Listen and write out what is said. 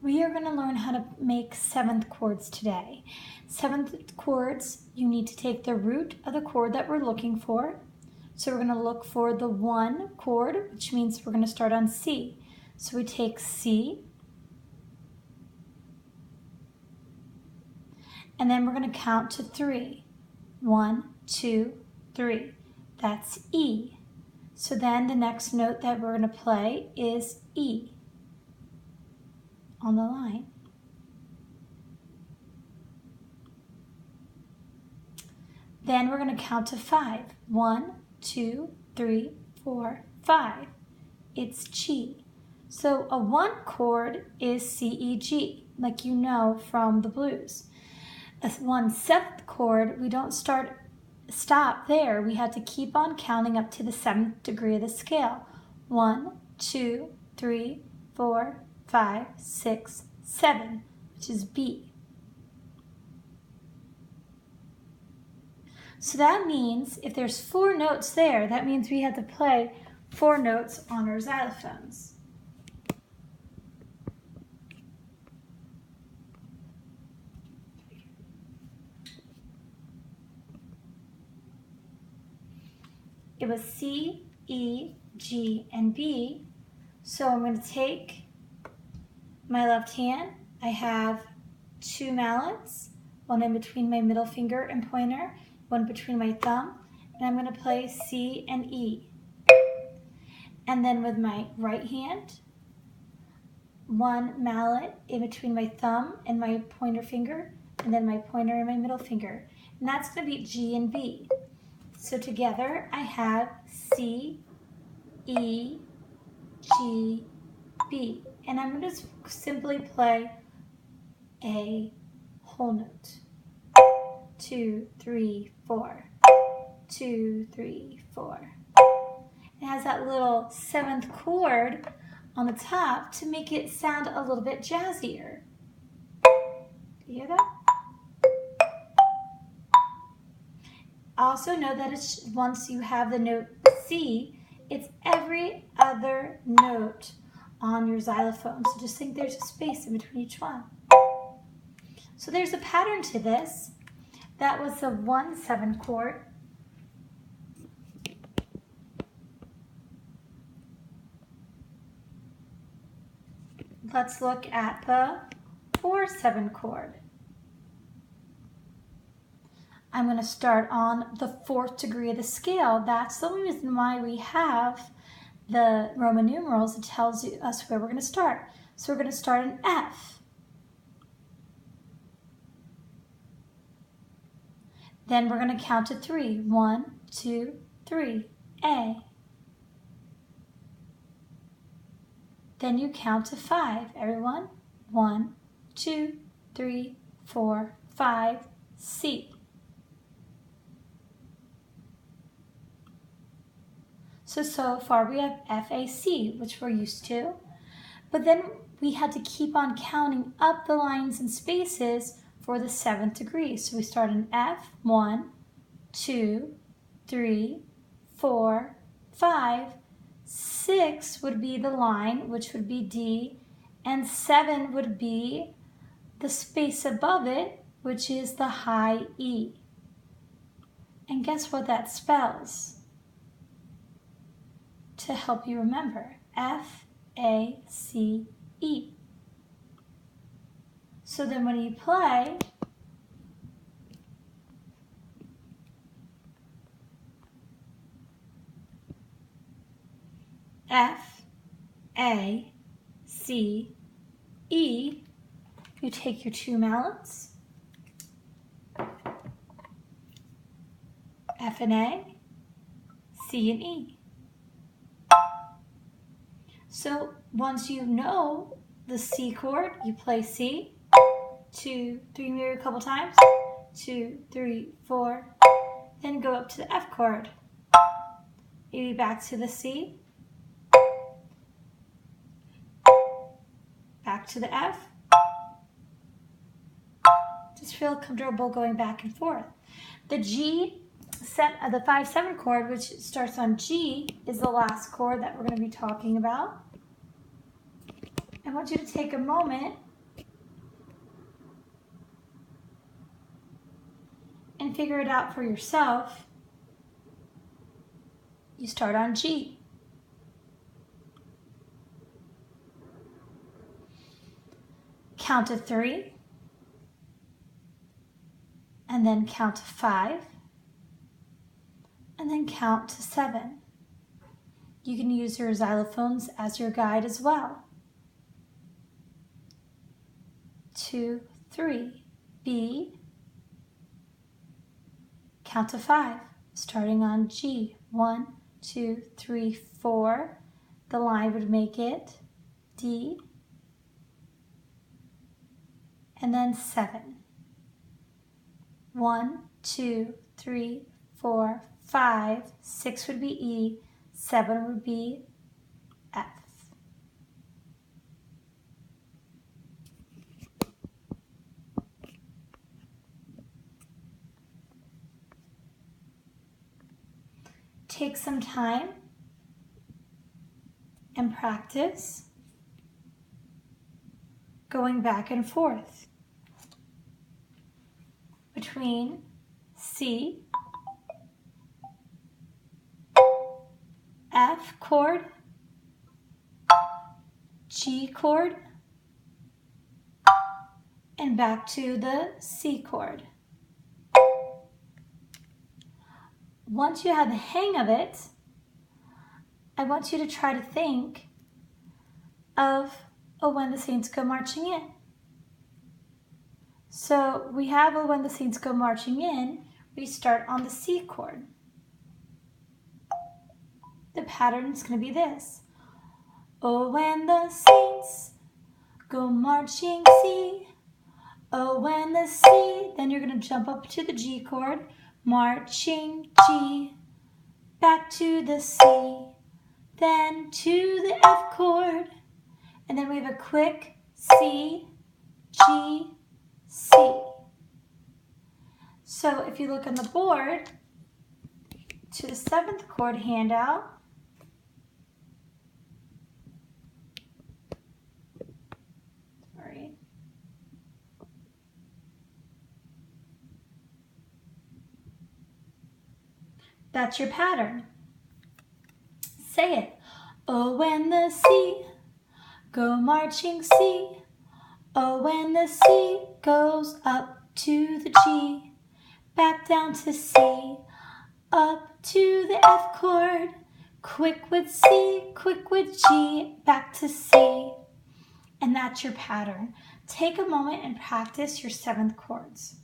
We are going to learn how to make seventh chords today. Seventh chords, you need to take the root of the chord that we're looking for. So we're going to look for the 1 chord, which means we're going to start on C. So we take C, and then we're going to count to 3. 1, 2, 3. That's E. So then the next note that we're going to play is E on the line. Then we're going to count to 5. 1, 2, 3, 4, 5. It's G. So a 1 chord is C, E, G, like you know from the blues. A 1/7 chord, we don't stop there. We have to keep on counting up to the 7th degree of the scale. 1, 2, 3, 4, 5, 6, 7, which is B. So that means if there's 4 notes there, that means we have to play 4 notes on our xylophones. It was C, E, G, and B. So I'm going to take my left hand. I have 2 mallets, one in between my middle finger and pointer, one between my thumb, and I'm going to play C and E. And then with my right hand, 1 mallet in between my thumb and my pointer finger, and then my pointer and my middle finger. And that's going to be G and B. So together I have C, E, G, B. And I'm going to simply play a whole note. 2, 3, 4. 2, 3, 4. It has that little 7th chord on the top to make it sound a little bit jazzier. You hear that? Also know that it's, once you have the note C, it's every other note on your xylophone. So just think there's a space in between each one. So there's a pattern to this. That was the 1/7 chord. Let's look at the 4/7 chord. I'm going to start on the 4th degree of the scale. That's the reason why we have the Roman numerals. It tells us where we're going to start. So we're going to start in F. Then we're going to count to 3. 1, 2, 3. A. Then you count to 5. Everyone? 1, 2, 3, 4, 5. C. So far we have F, A, C, which we're used to. But then we had to keep on counting up the lines and spaces for the 7th degree. So we start in F, 1, 2, 3, 4, 5. 6 would be the line, which would be D, and 7 would be the space above it, which is the high E. And guess what that spells? To help you remember, F, A, C, E. So then when you play, F, A, C, E, you take your 2 mallets, F and A, C and E. So once you know the C chord, you play C, 2, 3, maybe a couple times, 2, 3, 4, then go up to the F chord, maybe back to the C, back to the F. Just feel comfortable going back and forth. The G, the 5/7 chord, which starts on G, is the last chord that we're going to be talking about. I want you to take a moment and figure it out for yourself, you start on G. Count to 3, and then count to 5, and then count to 7. You can use your xylophones as your guide as well. 2, 3, B, count to 5, starting on G. 1, 2, 3, 4. The line would make it D, and then 7. 1, 2, 3, 4, 5. 6 would be E, 7 would be F. Take some time and practice going back and forth between C, F chord, G chord, and back to the C chord. Once you have the hang of it, I want you to try to think of "Oh, When the Saints Go Marching In." So we have "Oh, When the Saints Go Marching In." We start on the C chord. The pattern is going to be this. Oh, when the saints go marching C. Oh, when the C. Then you're going to jump up to the G chord. Marching G. Back to the C. Then to the F chord. And then we have a quick C, G, C. So if you look on the board to the 7th chord handout, that's your pattern. Say it. Oh, when the C, go marching C. Oh, when the C goes up to the G, back down to C, up to the F chord, quick with C, quick with G, back to C. And that's your pattern. Take a moment and practice your 7th chords.